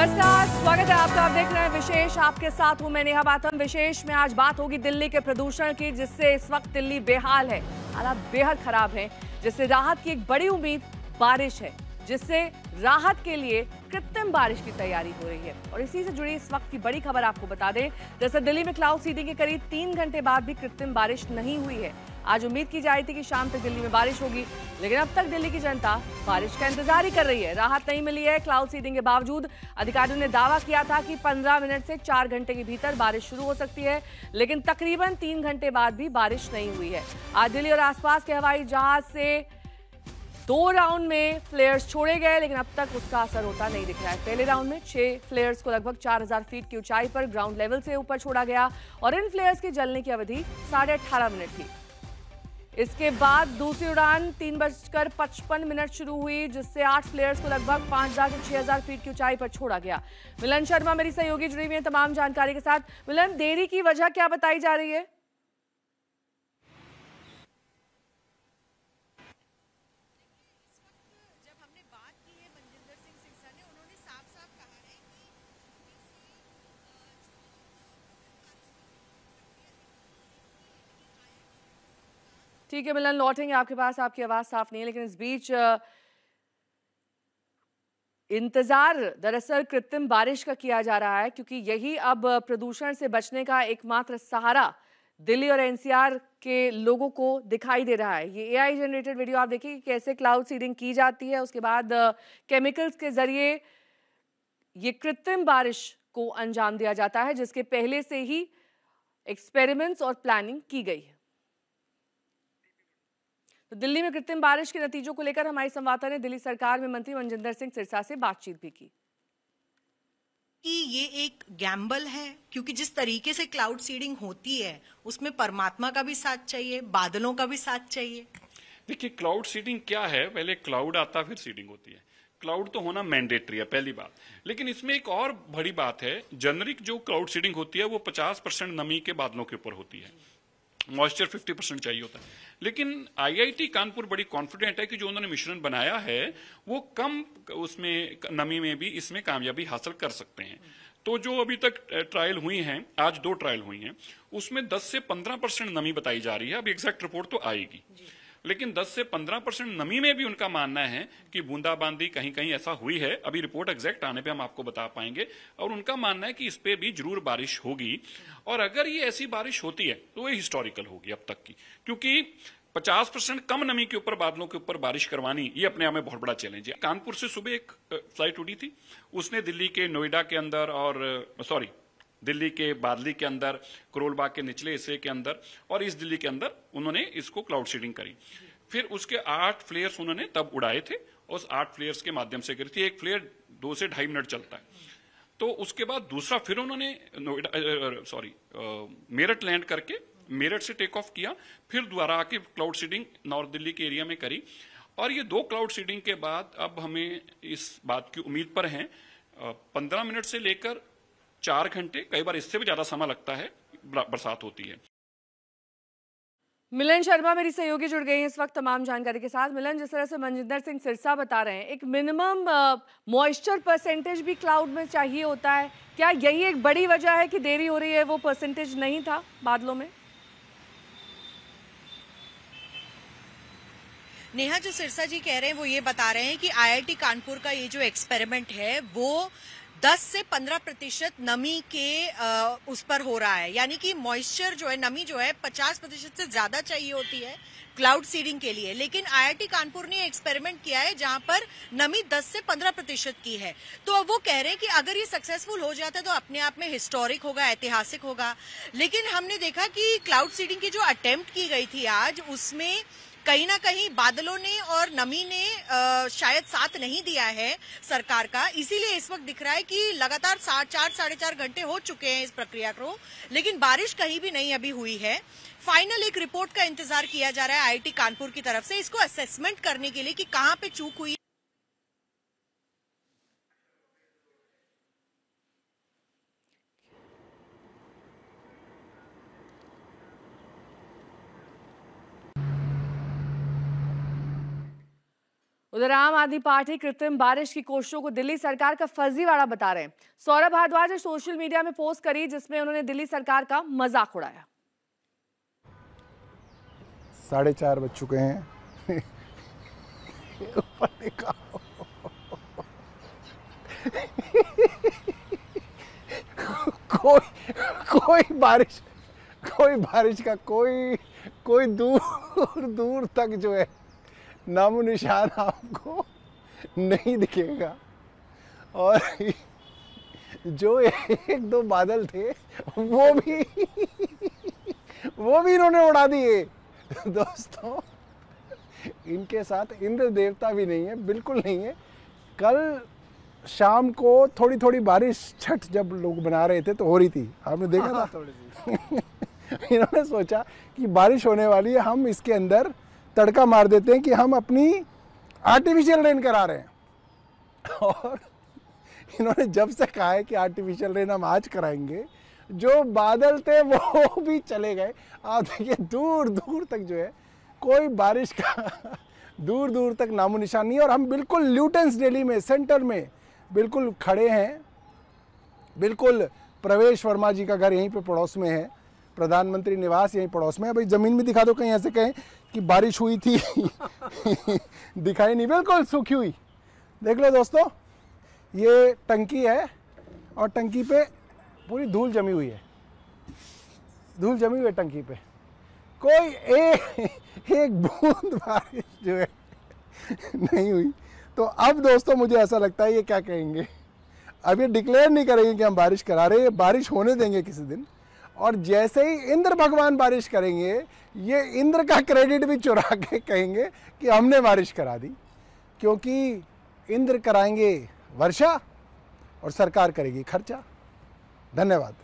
नमस्कार, स्वागत है आपका। आप देख रहे हैं विशेष, आपके साथ हूं मैं नेहा बाथम। विशेष में आज बात होगी दिल्ली के प्रदूषण की, जिससे इस वक्त दिल्ली बेहाल है, हालात बेहद खराब हैं। जिससे राहत की एक बड़ी उम्मीद बारिश है, जिससे राहत के लिए कृत्रिम बारिश की तैयारी हो रही है। और इसी से जुड़ी इस वक्त की बड़ी खबर आपको बता दें, जैसे दिल्ली में क्लाउड सीडिंग के करीब 3 घंटे बाद भी कृत्रिम बारिश नहीं हुई है। आज उम्मीद की जा रही थी कि शाम तक दिल्ली में बारिश होगी, लेकिन अब तक दिल्ली की जनता बारिश का इंतजार ही कर रही है। राहत नहीं मिली है। क्लाउड सीडिंग के बावजूद अधिकारियों ने दावा किया था कि 15 मिनट से 4 घंटे के भीतर बारिश शुरू हो सकती है, लेकिन तकरीबन 3 घंटे बाद भी बारिश नहीं हुई है। आज दिल्ली और आसपास के हवाई जहाज से 2 राउंड में फ्लेयर्स छोड़े गए, लेकिन अब तक उसका असर होता नहीं दिख रहा है। पहले राउंड में 6 फ्लेयर्स को लगभग 4000 फीट की ऊंचाई पर ग्राउंड लेवल से ऊपर छोड़ा गया और इन फ्लेयर्स की जलने की अवधि 18.5 मिनट थी। इसके बाद दूसरी उड़ान 3:55 शुरू हुई, जिससे 8 फ्लेयर्स को लगभग 5000 से 6000 फीट की ऊंचाई पर छोड़ा गया। मिलन शर्मा मेरी सहयोगी जुड़ी हुई है तमाम जानकारी के साथ। मिलन, देरी की वजह क्या बताई जा रही है? ठीक है मिलन, लौटेंगे आपके पास। आपकी आवाज साफ नहीं है, लेकिन इस बीच इंतजार दरअसल कृत्रिम बारिश का किया जा रहा है, क्योंकि यही अब प्रदूषण से बचने का एकमात्र सहारा दिल्ली और एनसीआर के लोगों को दिखाई दे रहा है। ये एआई जनरेटेड वीडियो आप देखिए कि कैसे क्लाउड सीडिंग की जाती है, उसके बाद केमिकल्स के जरिए ये कृत्रिम बारिश को अंजाम दिया जाता है, जिसके पहले से ही एक्सपेरिमेंट्स और प्लानिंग की गई है। तो दिल्ली में कृत्रिम बारिश के नतीजों को लेकर हमारी संवाददाता ने दिल्ली सरकार में मंत्री मनजिंदर सिंह सिरसा से बातचीत भी की। कि ये एक गैम्बल है, क्योंकि जिस तरीके से क्लाउड सीडिंग होती है उसमें परमात्मा का भी साथ चाहिए, बादलों का भी साथ चाहिए। देखिए, क्लाउड सीडिंग क्या है, पहले क्लाउड आता फिर सीडिंग होती है। क्लाउड तो होना मैंडेटरी है, पहली बात। लेकिन इसमें एक और बड़ी बात है, जेनरिक जो क्लाउड सीडिंग होती है वो 50% नमी के बादलों के ऊपर होती है, मॉइस्चर 50% चाहिए होता है। लेकिन आईआईटी कानपुर बड़ी कॉन्फिडेंट है कि जो उन्होंने मिश्रण बनाया है वो कम उसमें नमी में भी इसमें कामयाबी हासिल कर सकते हैं। तो जो अभी तक ट्रायल हुई हैं, आज 2 ट्रायल हुई हैं, उसमें 10 से 15% नमी बताई जा रही है। अब एग्जैक्ट रिपोर्ट तो आएगी, लेकिन 10 से 15% नमी में भी उनका मानना है कि बूंदाबांदी कहीं कहीं ऐसा हुई है। अभी रिपोर्ट एग्जैक्ट आने पे हम आपको बता पाएंगे। और उनका मानना है कि इस पे भी जरूर बारिश होगी, और अगर ये ऐसी बारिश होती है तो ये हिस्टोरिकल होगी अब तक की, क्योंकि 50% कम नमी के ऊपर बादलों के ऊपर बारिश करवानी ये अपने आप में बहुत बड़ा चैलेंज है। कानपुर से सुबह एक फ्लाइट उड़ी थी, उसने दिल्ली के नोएडा के अंदर और दिल्ली के बादली के अंदर, करोलबाग के निचले हिस्से के अंदर और इस दिल्ली के अंदर उन्होंने इसको क्लाउड सीडिंग करी। फिर उसके 8 फ्लेयर्स उन्होंने तब उड़ाए थे, उस 8 फ्लेयर्स के माध्यम से करी थी। एक फ्लेयर 2 से 2.5 मिनट चलता है। तो उसके बाद दूसरा फिर उन्होंने मेरठ लैंड करके मेरठ से टेक ऑफ किया, फिर दोबारा आके क्लाउड सीडिंग नॉर्थ दिल्ली के एरिया में करी। और ये 2 क्लाउड सीडिंग के बाद अब हमें इस बात की उम्मीद पर हैं 15 मिनट से लेकर 4 घंटे, कई बार इससे भी ज्यादा समय लगता है, बरसात होती है। मिलन शर्मा मेरी सहयोगी जुड़ गई हैं इस वक्त तमाम जानकारी के साथ। मिलन, जिस तरह से मनजिंदर सिंह सिरसा बता रहे हैं, एक मिनिमम मॉइस्चर परसेंटेज भी क्लाउड में चाहिए होता है, क्या यही एक बड़ी वजह है कि देरी हो रही है? वो परसेंटेज नहीं था बादलों में? नेहा, जो सिरसा जी कह रहे हैं वो ये बता रहे हैं कि आईआईटी कानपुर का ये जो एक्सपेरिमेंट है वो 10 से 15% नमी के उस पर हो रहा है, यानी कि मॉइस्चर जो है, नमी जो है 50% से ज्यादा चाहिए होती है क्लाउड सीडिंग के लिए। लेकिन आईआईटी कानपुर ने एक्सपेरिमेंट किया है जहां पर नमी 10 से 15% की है। तो अब वो कह रहे हैं कि अगर ये सक्सेसफुल हो जाता है तो अपने आप में हिस्टोरिक होगा, ऐतिहासिक होगा। लेकिन हमने देखा कि क्लाउड सीडिंग की जो अटेम्प्ट की गई थी आज, उसमें कहीं ना कहीं बादलों ने और नमी ने शायद साथ नहीं दिया है सरकार का। इसीलिए इस वक्त दिख रहा है कि लगातार 4-4.5 घंटे हो चुके हैं इस प्रक्रिया को, लेकिन बारिश कहीं भी नहीं अभी हुई है। फाइनल एक रिपोर्ट का इंतजार किया जा रहा है आईआईटी कानपुर की तरफ से, इसको असेसमेंट करने के लिए कि कहां पे चूक हुई। उधर आम आदमी पार्टी कृत्रिम बारिश की कोशिशों को दिल्ली सरकार का फर्जीवाड़ा बता रहे हैं। सौरभ भारद्वाज ने सोशल मीडिया में पोस्ट करी जिसमें उन्होंने दिल्ली सरकार का मजाक उड़ाया। 4:30 बज चुके हैं। कोई बारिश का कोई दूर तक जो है नामो निशान आपको नहीं दिखेगा। और जो एक दो बादल थे वो भी इन्होंने उड़ा दिए। दोस्तों, इनके साथ इंद्र देवता भी नहीं है, बिल्कुल नहीं है। कल शाम को थोड़ी बारिश छठ जब लोग बना रहे थे तो हो रही थी, आपने देखा था थोड़ी सी। इन्होंने सोचा कि बारिश होने वाली है, हम इसके अंदर तड़का मार देते हैं कि हम अपनी आर्टिफिशियल रेन करा रहे हैं। और इन्होंने जब से कहा है कि आर्टिफिशियल रेन हम आज कराएंगे, जो बादल थे वो भी चले गए। आप देखिए दूर तक जो है कोई बारिश का दूर तक नामो निशान नहीं है। और हम बिल्कुल ल्यूटेंस दिल्ली में सेंटर में बिल्कुल खड़े हैं। बिल्कुल प्रवेश वर्मा जी का घर यहीं पे पड़ोस में है, प्रधानमंत्री निवास यहीं पड़ोस में है। भाई ज़मीन में दिखा दो, कहीं ऐसे कहें कि बारिश हुई थी। दिखाई नहीं, बिल्कुल सूखी हुई। देख लो दोस्तों, ये टंकी है और टंकी पे पूरी धूल जमी हुई है, धूल जमी हुई है टंकी पे। कोई एक बूंद बारिश जो है नहीं हुई। तो अब दोस्तों मुझे ऐसा लगता है ये क्या कहेंगे, अब ये डिक्लेयर नहीं करेंगे कि हम बारिश करा रहे हैं, बारिश होने देंगे किसी दिन। और जैसे ही इंद्र भगवान बारिश करेंगे, ये इंद्र का क्रेडिट भी चुरा के कहेंगे कि हमने बारिश करा दी, क्योंकि इंद्र कराएंगे वर्षा और सरकार करेगी खर्चा। धन्यवाद।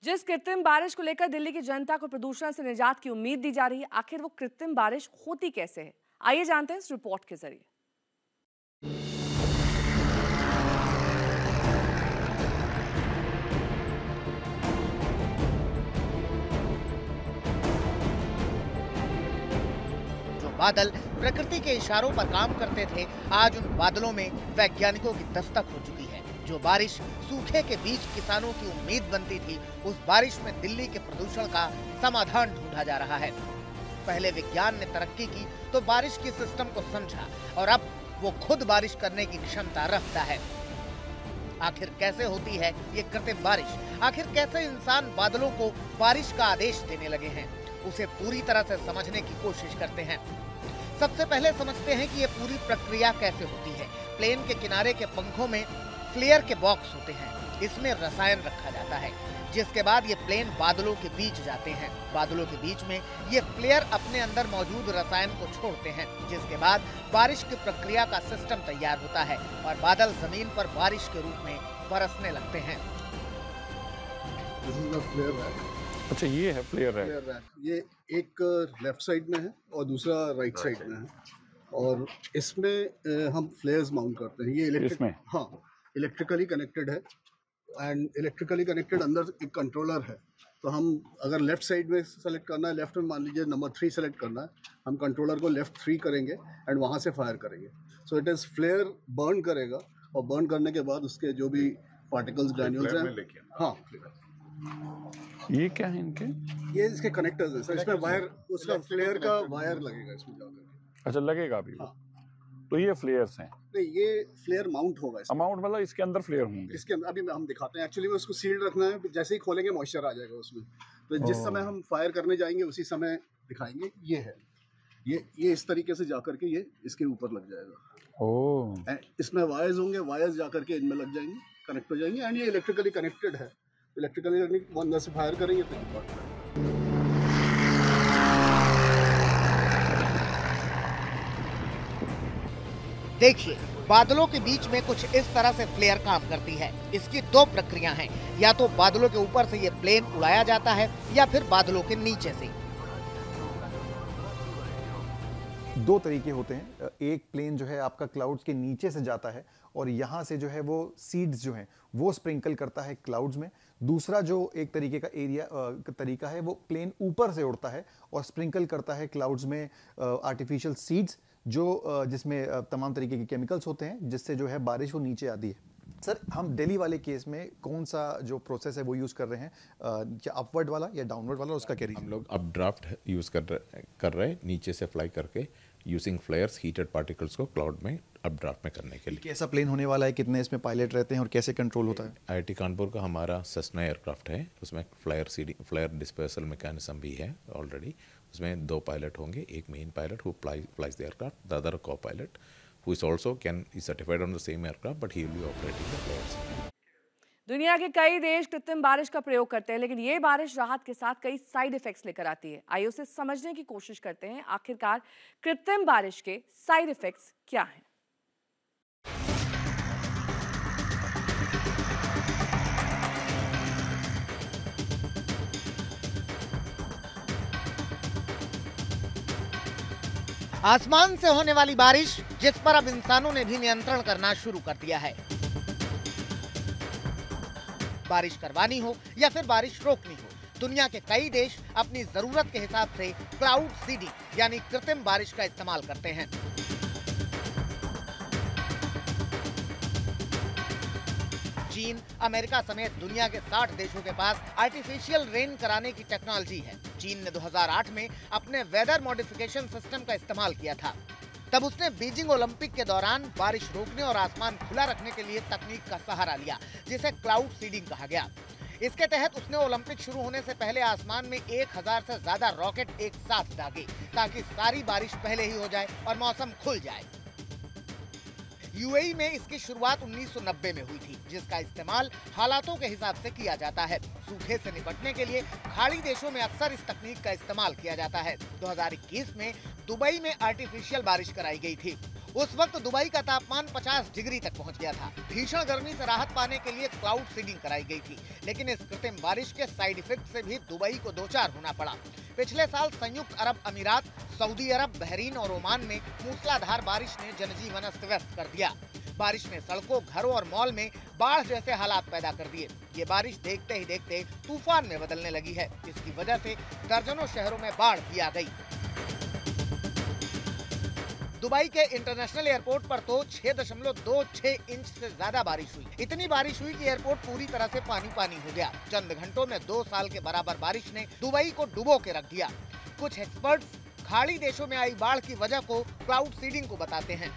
जिस कृत्रिम बारिश को लेकर दिल्ली की जनता को प्रदूषण से निजात की उम्मीद दी जा रही है, आखिर वो कृत्रिम बारिश होती कैसे है, आइए जानते हैं इस रिपोर्ट के जरिए। बादल प्रकृति के इशारों पर काम करते थे, आज उन बादलों में वैज्ञानिकों की दस्तक हो चुकी है। जो बारिश सूखे के बीच किसानों की उम्मीद बनती थी, उस बारिश में दिल्ली के प्रदूषण का समाधान ढूंढा जा रहा है। पहले विज्ञान ने तरक्की की तो बारिश के सिस्टम को समझा, और अब वो खुद बारिश करने की क्षमता रखता है। आखिर कैसे होती है ये कृत्रिम बारिश? आखिर कैसे इंसान बादलों को बारिश का आदेश देने लगे हैं? उसे पूरी तरह से समझने की कोशिश करते हैं। सबसे पहले समझते हैं कि ये पूरी प्रक्रिया कैसे होती है। प्लेन के किनारे के पंखों में फ्लेयर के बॉक्स होते हैं, इसमें रसायन रखा जाता है, जिसके बाद ये प्लेन बादलों के बीच जाते हैं। बादलों के बीच में ये फ्लेयर अपने अंदर मौजूद रसायन को छोड़ते हैं, जिसके बाद बारिश की प्रक्रिया का सिस्टम तैयार होता है और बादल जमीन पर बारिश के रूप में बरसने लगते हैं। अच्छा, ये है फ्लेयर है। ये एक लेफ्ट साइड में है और दूसरा राइट साइड में है, और इसमें हम फ्लेयर्स माउंट करते हैं। ये इलेक्ट्रिक, हाँ, इलेक्ट्रिकली कनेक्टेड है। एंड इलेक्ट्रिकली कनेक्टेड अंदर एक कंट्रोलर है। तो हम अगर लेफ्ट साइड में सेलेक्ट करना है, लेफ्ट में मान लीजिए नंबर 3 सेलेक्ट करना है, हम कंट्रोलर को लेफ्ट 3 करेंगे एंड वहाँ से फायर करेंगे। So it is flare burn करेगा, और बर्न करने के बाद उसके जो भी पार्टिकल्स ग्रैन्यूल्स हैं, हाँ, ये क्या है इनके? ये इसके कनेक्टर्स हैं सर। इसमें वायर, उसका फ्लेयर का वायर लगेगा इसमें जाकर। अच्छा, लगेगा भी? हाँ। तो ये फ्लेयर्स हैं? नहीं, ये फ्लेयर माउंट होगा इसमें। माउंट मतलब इसके अंदर फ्लेयर होंगे? इसके अंदर अभी हम दिखाते हैं। एक्चुअली में उसको सील्ड रखना है, जैसे ही खोलेंगे मॉइस्चर आ जाएगा उसमें। तो जिस समय हम फायर करने जाएंगे उसी समय दिखाएंगे। ये है, ये इस तरीके से जाकर के ये इसके ऊपर लग जाएगा। ओह। इसमें वायर्स होंगे, वायर्स जाकर के इनमें लग जाएंगे, कनेक्ट हो जाएंगे। एंड ये इलेक्ट्रिकली कनेक्टेड है। इलेक्ट्रिकली अंदर से फायर करेंगे तो देखिए, बादलों के बीच में कुछ इस तरह से फ्लेयर काम करती है। इसकी 2 प्रक्रिया हैं, या तो बादलों के ऊपर से ये प्लेन उड़ाया जाता है या फिर बादलों के नीचे से। 2 तरीके होते हैं। एक प्लेन जो है आपका क्लाउड्स के नीचे से जाता है और यहाँ से जो है वो सीड्स जो हैं वो स्प्रिंकल करता है क्लाउड्स में। दूसरा जो एक तरीके का तरीका है, वो प्लेन ऊपर से उड़ता है और स्प्रिंकल करता है क्लाउड्स में आर्टिफिशियल सीड्स, जिसमें तमाम तरीके के केमिकल्स होते हैं, जिससे जो है बारिश वो नीचे आती है। सर, हम दिल्ली वाले केस में कौन सा जो प्रोसेस है वो यूज़ कर रहे हैं, क्या अपवर्ड वाला या डाउनवर्ड वाला, उसका क्या रीजन? हम लोग अप ड्राफ्ट यूज़ कर रहे हैं, नीचे से फ्लाई करके यूजिंग फ्लेयर्स हीटेड पार्टिकल्स को क्लाउड में अप ड्राफ्ट में करने के लिए। कैसा प्लेन होने वाला है, कितने इसमें पायलट रहते हैं और कैसे कंट्रोल होता है? IIT कानपुर का हमारा सेस्ना एयरक्राफ्ट है, उसमें फ्लायर डिस्पर्सल मैकेनिज्म भी है ऑलरेडी। उसमें 2 पायलट होंगे, एक main pilot who flies the aircraft, the other को pilot who is also is certified on the same aircraft, but he will be operating the flares. दुनिया के कई देश कृत्रिम बारिश का प्रयोग करते हैं, लेकिन ये बारिश राहत के साथ कई साइड इफेक्ट्स लेकर आती है। आइए उसे समझने की कोशिश करते हैं, आखिरकार कृत्रिम बारिश के साइड इफेक्ट्स क्या हैं। आसमान से होने वाली बारिश जिस पर अब इंसानों ने भी नियंत्रण करना शुरू कर दिया है। बारिश करवानी हो या फिर बारिश रोकनी हो, दुनिया के कई देश अपनी जरूरत के हिसाब से क्लाउड सीडिंग यानी कृत्रिम बारिश का इस्तेमाल करते हैं। चीन, अमेरिका समेत दुनिया के 60 देशों के पास आर्टिफिशियल रेन कराने की टेक्नोलॉजी है। चीन ने 2008 में अपने वेदर मॉडिफिकेशन सिस्टम का इस्तेमाल किया था। तब उसने बीजिंग ओलंपिक के दौरान बारिश रोकने और आसमान खुला रखने के लिए तकनीक का सहारा लिया, जिसे क्लाउड सीडिंग कहा गया। इसके तहत उसने ओलंपिक शुरू होने से पहले आसमान में 1000 से ज्यादा रॉकेट एक साथ दागे, ताकि सारी बारिश पहले ही हो जाए और मौसम खुल जाए। यूएई में इसकी शुरुआत 1990 में हुई थी, जिसका इस्तेमाल हालातों के हिसाब से किया जाता है। सूखे से निपटने के लिए खाड़ी देशों में अक्सर इस तकनीक का इस्तेमाल किया जाता है। 2021 में दुबई में आर्टिफिशियल बारिश कराई गई थी। उस वक्त दुबई का तापमान 50 डिग्री तक पहुंच गया था। भीषण गर्मी से राहत पाने के लिए क्लाउड सीडिंग कराई गई थी, लेकिन इस कृत्रिम बारिश के साइड इफेक्ट से भी दुबई को दो चार होना पड़ा। पिछले साल संयुक्त अरब अमीरात, सऊदी अरब, बहरीन और ओमान में मूसलाधार बारिश ने जनजीवन अस्त व्यस्त कर दिया। बारिश ने सड़कों, घरों और मॉल में बाढ़ जैसे हालात पैदा कर दिए। ये बारिश देखते ही देखते तूफान में बदलने लगी है। इसकी वजह से दर्जनों शहरों में बाढ़ भी आ गई। दुबई के इंटरनेशनल एयरपोर्ट पर तो 6.26 इंच से ज्यादा बारिश हुई। इतनी बारिश हुई कि एयरपोर्ट पूरी तरह से पानी पानी हो गया। चंद घंटों में 2 साल के बराबर बारिश ने दुबई को डुबो के रख दिया। कुछ एक्सपर्ट्स खाड़ी देशों में आई बाढ़ की वजह को क्लाउड सीडिंग को बताते हैं।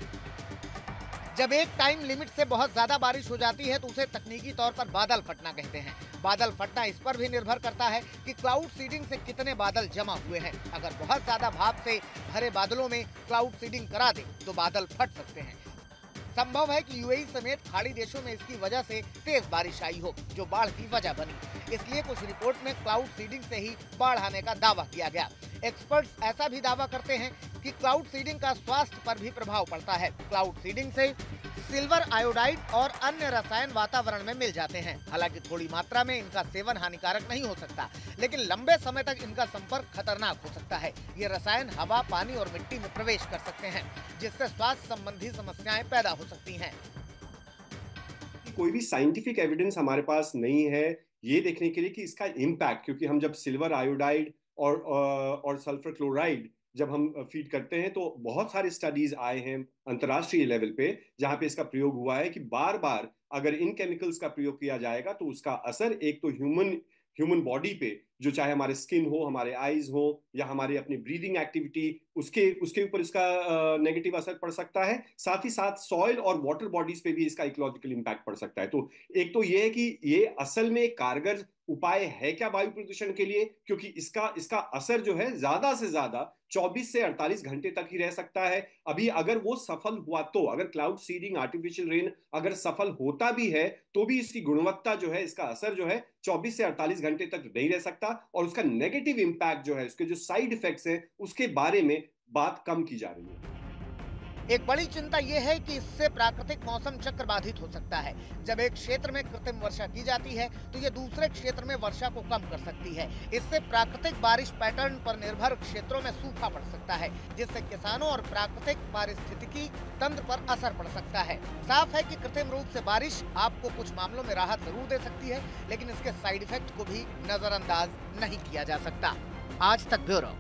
जब एक टाइम लिमिट से बहुत ज्यादा बारिश हो जाती है तो उसे तकनीकी तौर पर बादल फटना कहते हैं। बादल फटना इस पर भी निर्भर करता है कि क्लाउड सीडिंग से कितने बादल जमा हुए हैं। अगर बहुत ज्यादा भाप से भरे बादलों में क्लाउड सीडिंग करा दे तो बादल फट सकते हैं। संभव है कि यूएई समेत खाड़ी देशों में इसकी वजह से तेज बारिश आई हो, जो बाढ़ की वजह बनी। इसलिए कुछ रिपोर्ट में क्लाउड सीडिंग से ही बाढ़ आने का दावा किया गया। एक्सपर्ट्स ऐसा भी दावा करते हैं कि क्लाउड सीडिंग का स्वास्थ्य पर भी प्रभाव पड़ता है। क्लाउड सीडिंग से सिल्वर आयोडाइड और अन्य रसायन वातावरण में मिल जाते हैं। हालांकि थोड़ी मात्रा में इनका सेवन हानिकारक नहीं हो सकता, लेकिन लंबे समय तक इनका संपर्क खतरनाक हो सकता है। ये रसायन हवा, पानी और मिट्टी में प्रवेश कर सकते हैं, जिससे स्वास्थ्य संबंधी समस्याएं पैदा हो सकती हैं। कोई भी साइंटिफिक एविडेंस हमारे पास नहीं है ये देखने के लिए कि इसका इम्पैक्ट, क्योंकि हम जब सिल्वर आयोडाइड और सल्फर क्लोराइड जब हम फीड करते हैं तो बहुत सारे स्टडीज आए हैं अंतर्राष्ट्रीय लेवल पे जहां पे इसका प्रयोग हुआ है कि बार बार अगर इन केमिकल्स का प्रयोग किया जाएगा तो उसका असर एक तो ह्यूमन बॉडी पे, जो चाहे हमारे स्किन हो, हमारे आईज हो या हमारी अपनी ब्रीदिंग एक्टिविटी, उसके ऊपर इसका नेगेटिव असर पड़ सकता है। साथ ही साथ सॉइल और वाटर बॉडीज पे भी इसका इकोलॉजिकल इम्पैक्ट पड़ सकता है। तो एक तो ये है कि ये असल में कारगर उपाय है क्या वायु प्रदूषण के लिए, क्योंकि इसका असर जो है ज्यादा से ज्यादा 24 से 48 घंटे तक ही रह सकता है। अभी अगर वो सफल हुआ तो, अगर क्लाउड सीडिंग, आर्टिफिशियल रेन अगर सफल होता भी है तो भी इसकी गुणवत्ता जो है, इसका असर जो है 24 से 48 घंटे तक नहीं रह सकता, और उसका नेगेटिव इम्पैक्ट जो है, उसके जो साइड इफेक्ट्स हैं उसके बारे में बात कम की जा रही है। एक बड़ी चिंता यह है कि इससे प्राकृतिक मौसम चक्र बाधित हो सकता है। जब एक क्षेत्र में कृत्रिम वर्षा की जाती है तो यह दूसरे क्षेत्र में वर्षा को कम कर सकती है। इससे प्राकृतिक बारिश पैटर्न पर निर्भर क्षेत्रों में सूखा पड़ सकता है, जिससे किसानों और प्राकृतिक पारिस्थितिकी तंत्र पर असर पड़ सकता है। साफ है कि कृत्रिम रूप से बारिश आपको कुछ मामलों में राहत जरूर दे सकती है, लेकिन इसके साइड इफेक्ट को भी नजरअंदाज नहीं किया जा सकता। आज तक ब्यूरो।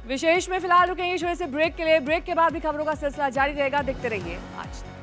विशेष में फिलहाल रुकेंगे छोटे से ब्रेक के लिए। ब्रेक के बाद भी खबरों का सिलसिला जारी रहेगा। देखते रहिए आज तक।